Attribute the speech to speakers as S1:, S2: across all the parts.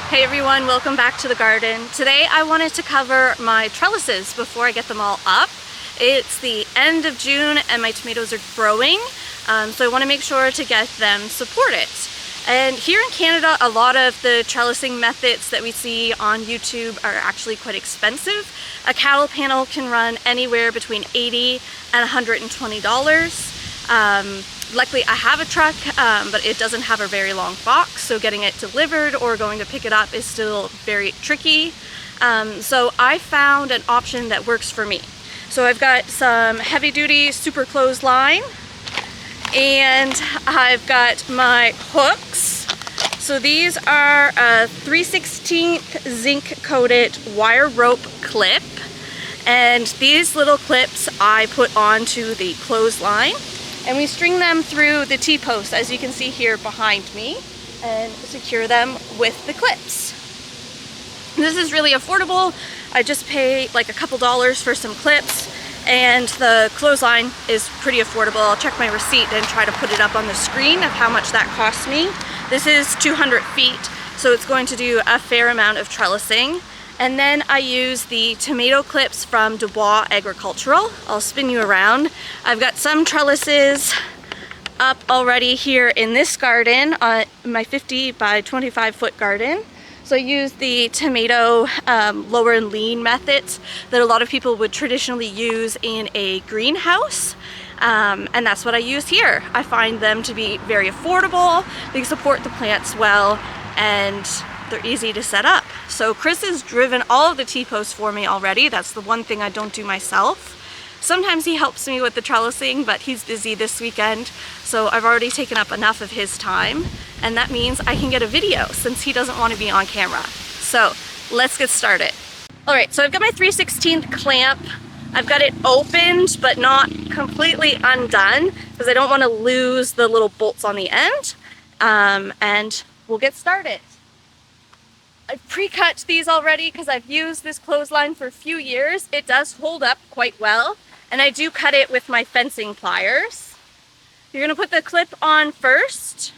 S1: Hey everyone, welcome back to the garden. Today I wanted to cover my trellises before I get them all up. It's the end of June and my tomatoes are growing, so I want to make sure to get them supported. And here in Canada, a lot of the trellising methods that we see on YouTube are actually quite expensive. A cattle panel can run anywhere between $80 and $120. Luckily I have a truck, but it doesn't have a very long box, so getting it delivered or going to pick it up is still very tricky. So I found an option that works for me. So I've got some heavy duty super clothesline, and I've got my hooks. So these are a 3/16 zinc coated wire rope clip, and these little clips I put onto the clothesline. And we string them through the T-post, as you can see here behind me, and secure them with the clips. This is really affordable. I just pay like a couple dollars for some clips, and the clothesline is pretty affordable. I'll check my receipt and try to put it up on the screen of how much that cost me. This is 200 feet, so it's going to do a fair amount of trellising. And then I use the tomato clips from Dubois Agricultural. I'll spin you around. I've got some trellises up already here in this garden, my 50 by 25 foot garden. So I use the tomato lower and lean methods that a lot of people would traditionally use in a greenhouse. And that's what I use here. I find them to be very affordable, they support the plants well, and they're easy to set up. So Chris has driven all of the T-posts for me already. That's the one thing I don't do myself. Sometimes he helps me with the trellising, but he's busy this weekend, so I've already taken up enough of his time, and that means I can get a video since he doesn't want to be on camera. So let's get started. All right, so I've got my 3/16 clamp. I've got it opened, but not completely undone, because I don't want to lose the little bolts on the end. And we'll get started. I've pre-cut these already because I've used this clothesline for a few years. It does hold up quite well, and I do cut it with my fencing pliers. You're going to put the clip on first,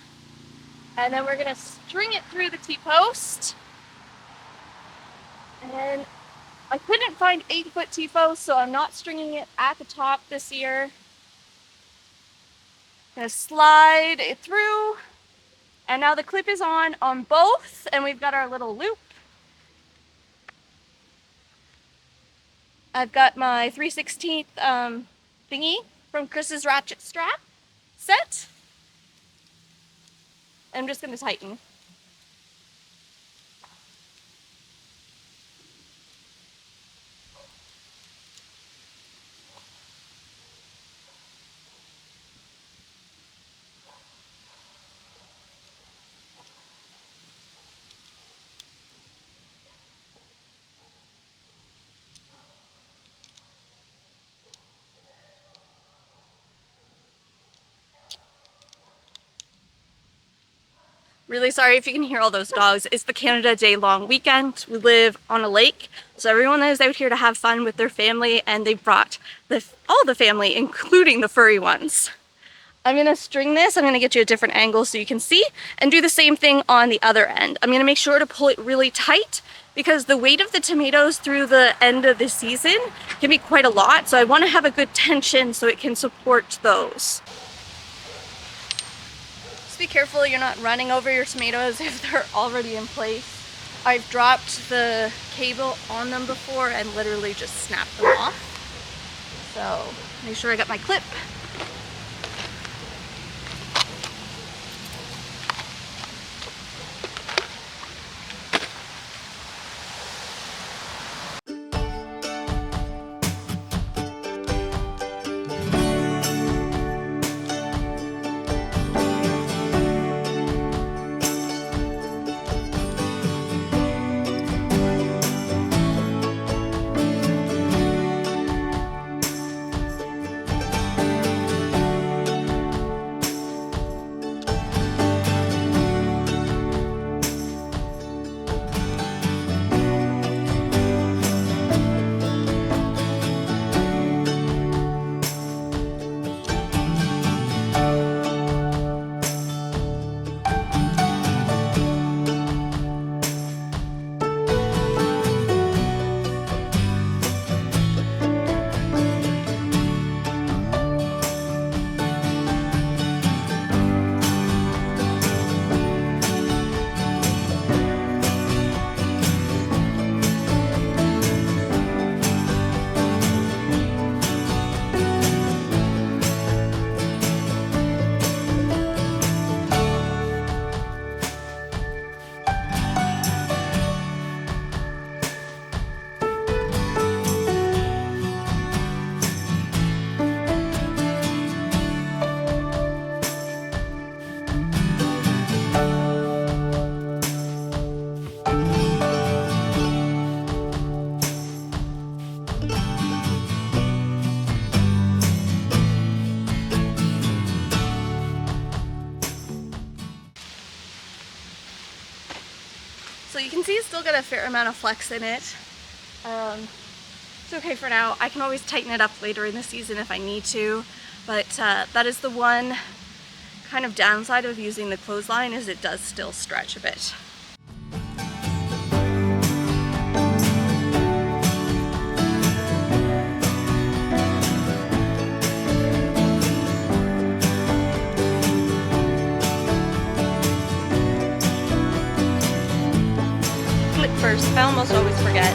S1: and then we're going to string it through the T-post. And I couldn't find 8-foot T-posts, so I'm not stringing it at the top this year. I'm going to slide it through. And now the clip is on both, and we've got our little loop. I've got my 3/16 thingy from Chris's ratchet strap set. I'm just going to tighten. Really sorry if you can hear all those dogs. It's the Canada Day long weekend. We live on a lake, so everyone is out here to have fun with their family, and they brought all the family, including the furry ones. I'm gonna string this. I'm gonna get you a different angle so you can see, and do the same thing on the other end. I'm gonna make sure to pull it really tight because the weight of the tomatoes through the end of the season can be quite a lot, so I wanna have a good tension so it can support those. Be careful you're not running over your tomatoes if they're already in place. I've dropped the cable on them before and literally just snapped them off. So make sure I got my clip. So you can see it's still got a fair amount of flex in it. It's okay for now. I can always tighten it up later in the season if I need to, but that is the one kind of downside of using the clothesline, is it does still stretch a bit. Clip first, I almost always forget.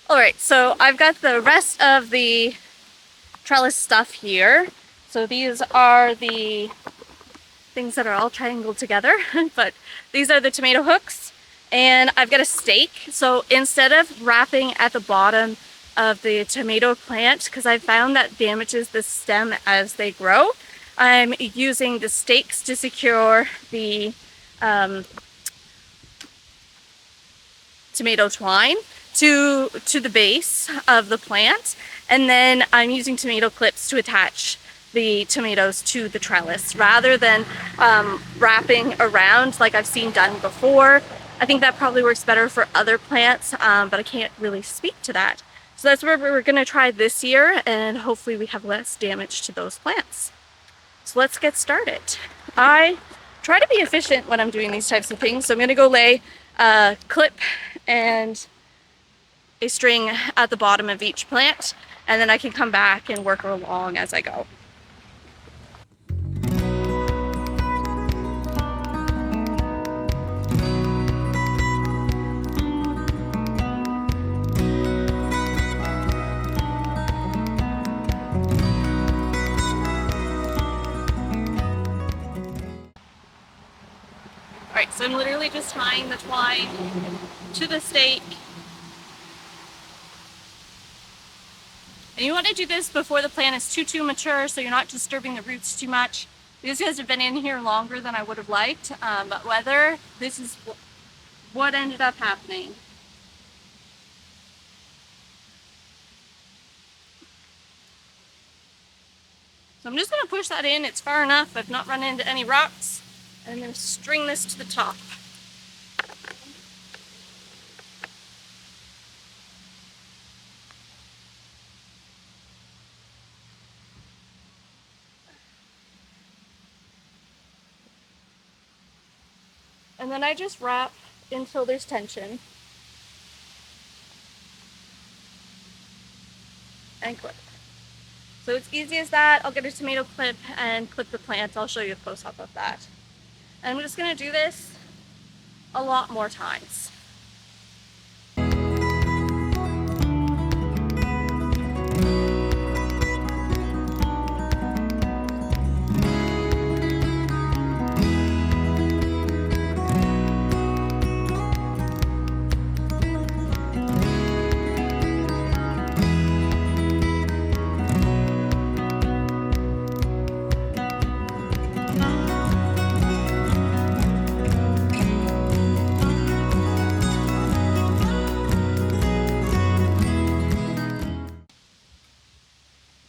S1: Alright, so I've got the rest of the trellis stuff here. So these are the things that are all triangled together, but these are the tomato hooks, and I've got a stake. So instead of wrapping at the bottom of the tomato plant, because I found that damages the stem as they grow, I'm using the stakes to secure the tomato twine to the base of the plant, and then I'm using tomato clips to attach the tomatoes to the trellis rather than wrapping around like I've seen done before. I think that probably works better for other plants, but I can't really speak to that. So that's where we're going to try this year, and hopefully we have less damage to those plants. So let's get started. I try to be efficient when I'm doing these types of things, so I'm going to go lay a clip and a string at the bottom of each plant, and then I can come back and work along as I go. Alright, so I'm literally just tying the twine to the stake. And you want to do this before the plant is too mature, so you're not disturbing the roots too much. These guys have been in here longer than I would have liked, but whether this is what ended up happening. So I'm just going to push that in. It's far enough. I've not run into any rocks. And I'm going to string this to the top. And then I just wrap until there's tension. And clip. So it's easy as that. I'll get a tomato clip and clip the plant. I'll show you a close-up of that. And I'm just going to do this a lot more times.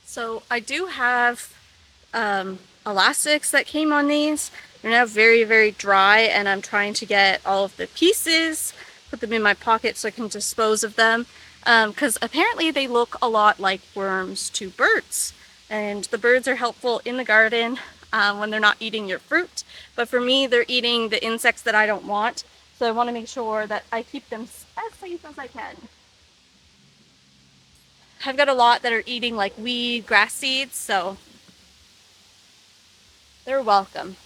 S1: So I do have elastics that came on these. They're now very dry, and I'm trying to get all of the pieces, put them in my pocket so I can dispose of them, because apparently they look a lot like worms to birds, and the birds are helpful in the garden. when they're not eating your fruit. But for me, they're eating the insects that I don't want. So I want to make sure that I keep them as safe as I can. I've got a lot that are eating like weed, grass seeds, so they're welcome.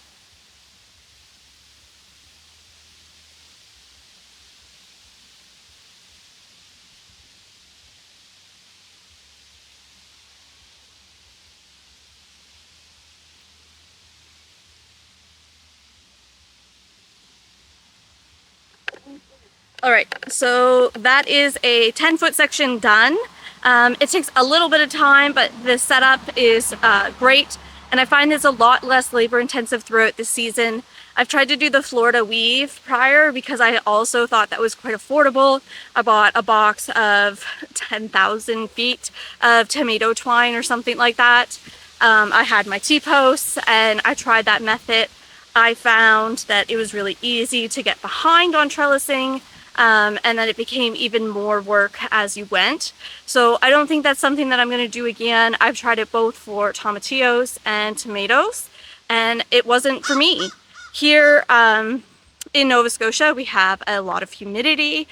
S1: All right, so that is a 10-foot section done. It takes a little bit of time, but the setup is great. And I find it's a lot less labor intensive throughout the season. I've tried to do the Florida weave prior because I also thought that was quite affordable. I bought a box of 10,000 feet of tomato twine or something like that. I had my T-posts and I tried that method. I found that it was really easy to get behind on trellising, and that it became even more work as you went. So I don't think that's something that I'm going to do again. I've tried it both for tomatillos and tomatoes, and it wasn't for me. Here in Nova Scotia, we have a lot of humidity,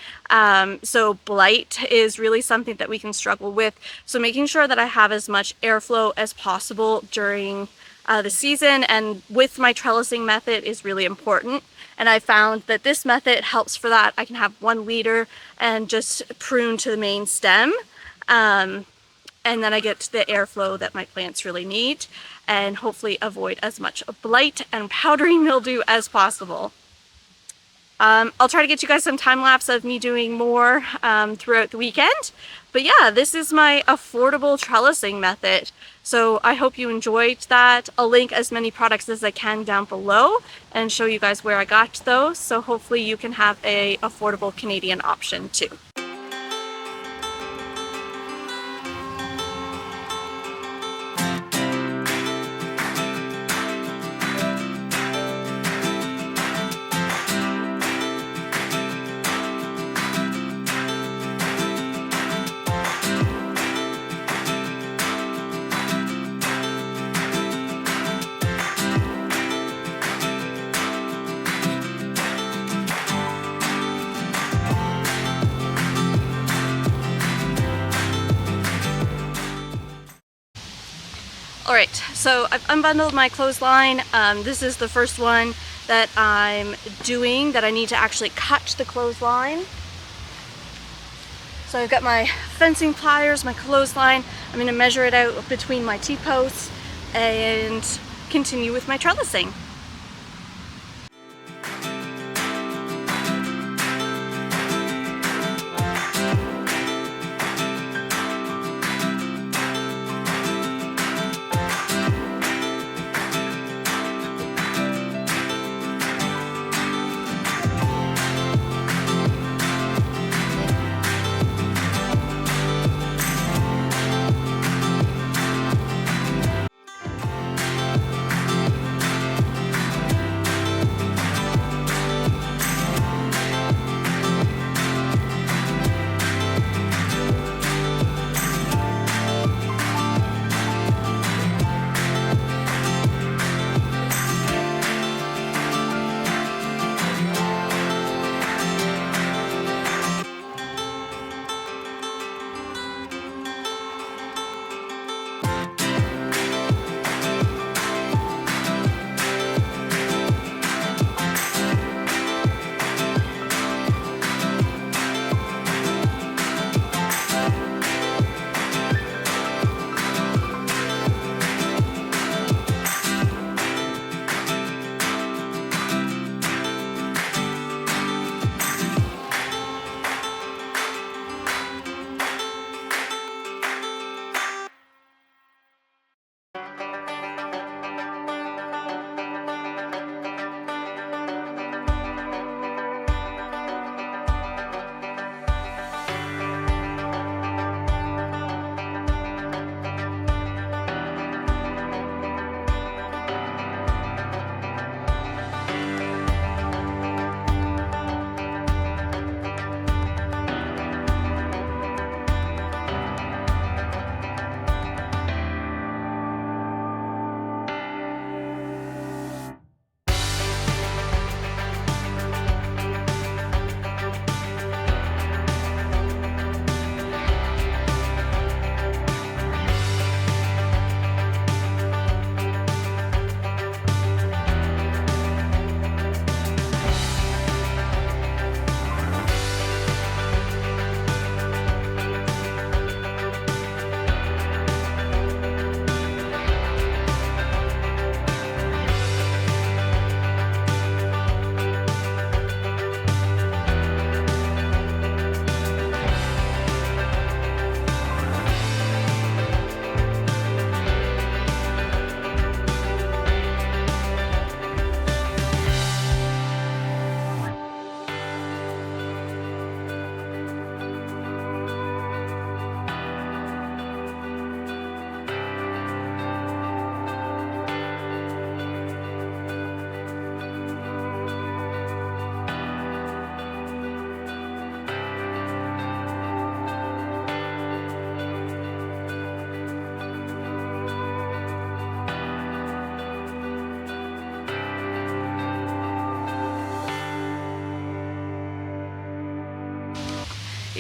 S1: so blight is really something that we can struggle with. So making sure that I have as much airflow as possible during the season and with my trellising method is really important. And I found that this method helps for that. I can have 1 leader and just prune to the main stem. And then I get the airflow that my plants really need and hopefully avoid as much blight and powdery mildew as possible. I'll try to get you guys some time lapse of me doing more throughout the weekend. But yeah, this is my affordable trellising method. So I hope you enjoyed that. I'll link as many products as I can down below and show you guys where I got those. So hopefully you can have a affordable Canadian option too. Alright, so I've unbundled my clothesline. This is the first one that I'm doing that I need to actually cut the clothesline. So I've got my fencing pliers, my clothesline. I'm going to measure it out between my T-posts and continue with my trellising.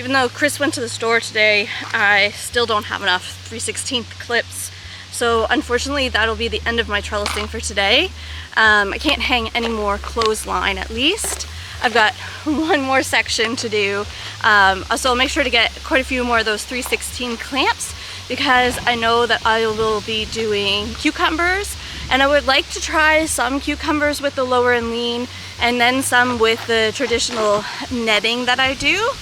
S1: Even though Chris went to the store today, I still don't have enough 3/16 clips. So unfortunately, that'll be the end of my trellising for today. I can't hang any more clothesline at least. I've got one more section to do. So I'll make sure to get quite a few more of those 3/16 clamps, because I know that I will be doing cucumbers, and I would like to try some cucumbers with the lower and lean, and then some with the traditional netting that I do.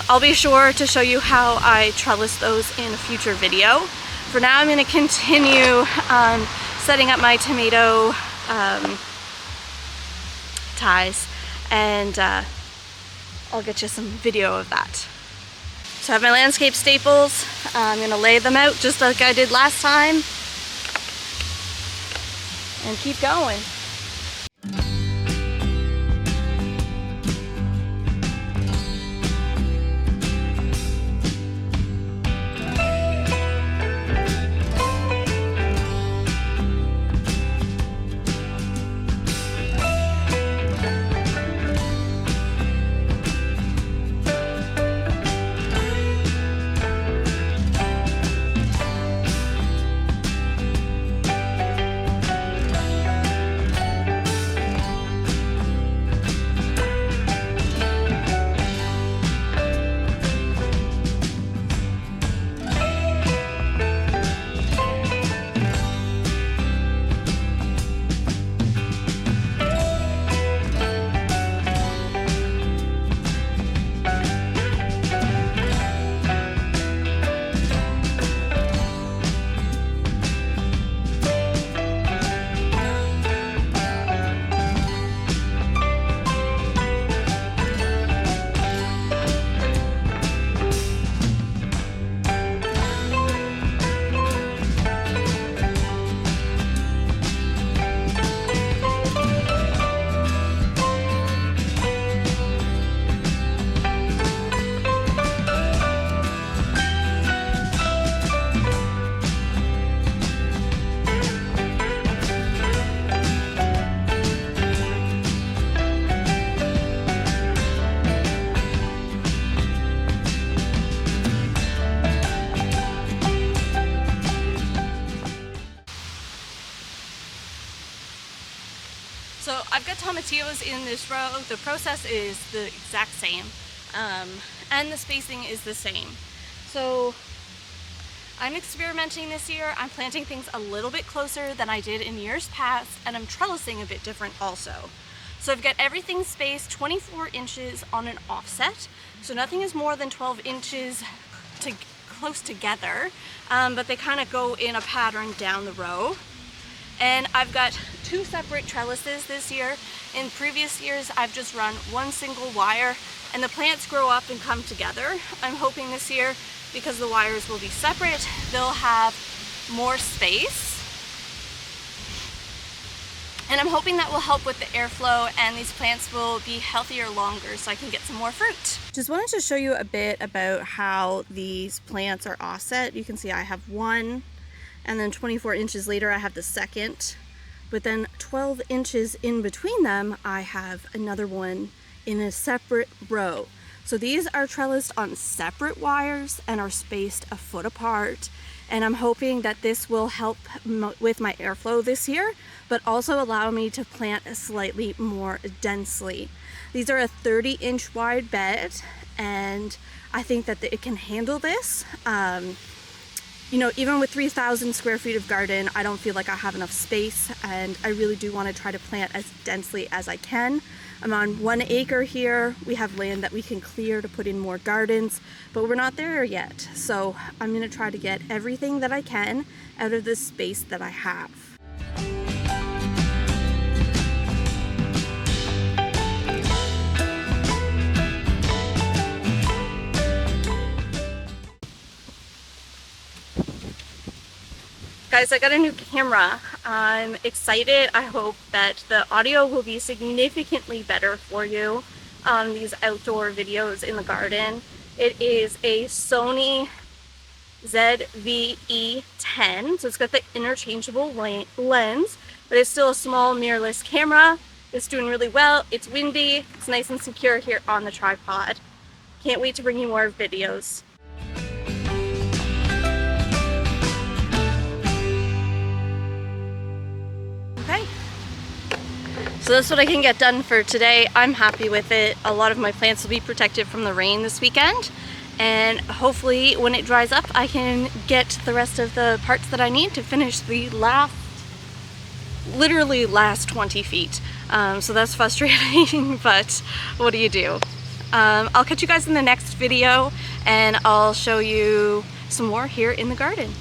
S1: I'll be sure to show you how I trellis those in a future video. For now, I'm going to continue setting up my tomato ties, and I'll get you some video of that. So I have my landscape staples. I'm going to lay them out just like I did last time and keep going. So I've got tomatillos in this row. The process is the exact same, and the spacing is the same. So I'm experimenting this year. I'm planting things a little bit closer than I did in years past, and I'm trellising a bit different also. So I've got everything spaced 24 inches on an offset, so nothing is more than 12 inches close together, but they kind of go in a pattern down the row. And I've got two separate trellises this year. In previous years, I've just run one single wire, and the plants grow up and come together. I'm hoping this year, because the wires will be separate, they'll have more space. And I'm hoping that will help with the airflow, and these plants will be healthier longer so I can get some more fruit. Just wanted to show you a bit about how these plants are offset. You can see I have one, and then 24 inches later I have the second, but then 12 inches in between them I have another one in a separate row. So these are trellised on separate wires and are spaced a foot apart, and I'm hoping that this will help with my airflow this year, but also allow me to plant slightly more densely. These are a 30-inch wide bed, and I think that it can handle this. You know, even with 3,000 square feet of garden, I don't feel like I have enough space, and I really do want to try to plant as densely as I can. I'm on 1 acre here. We have land that we can clear to put in more gardens, but we're not there yet. So I'm going to try to get everything that I can out of this space that I have. Guys, I got a new camera. I'm excited. I hope that the audio will be significantly better for you on these outdoor videos in the garden. It is a Sony ZV-E10, so it's got the interchangeable lens, but it's still a small mirrorless camera. It's doing really well. It's windy. It's nice and secure here on the tripod. Can't wait to bring you more videos. Okay. So that's what I can get done for today. I'm happy with it. A lot of my plants will be protected from the rain this weekend. And hopefully when it dries up, I can get the rest of the parts that I need to finish the literally last 20 feet. So that's frustrating, but what do you do? I'll catch you guys in the next video, and I'll show you some more here in the garden.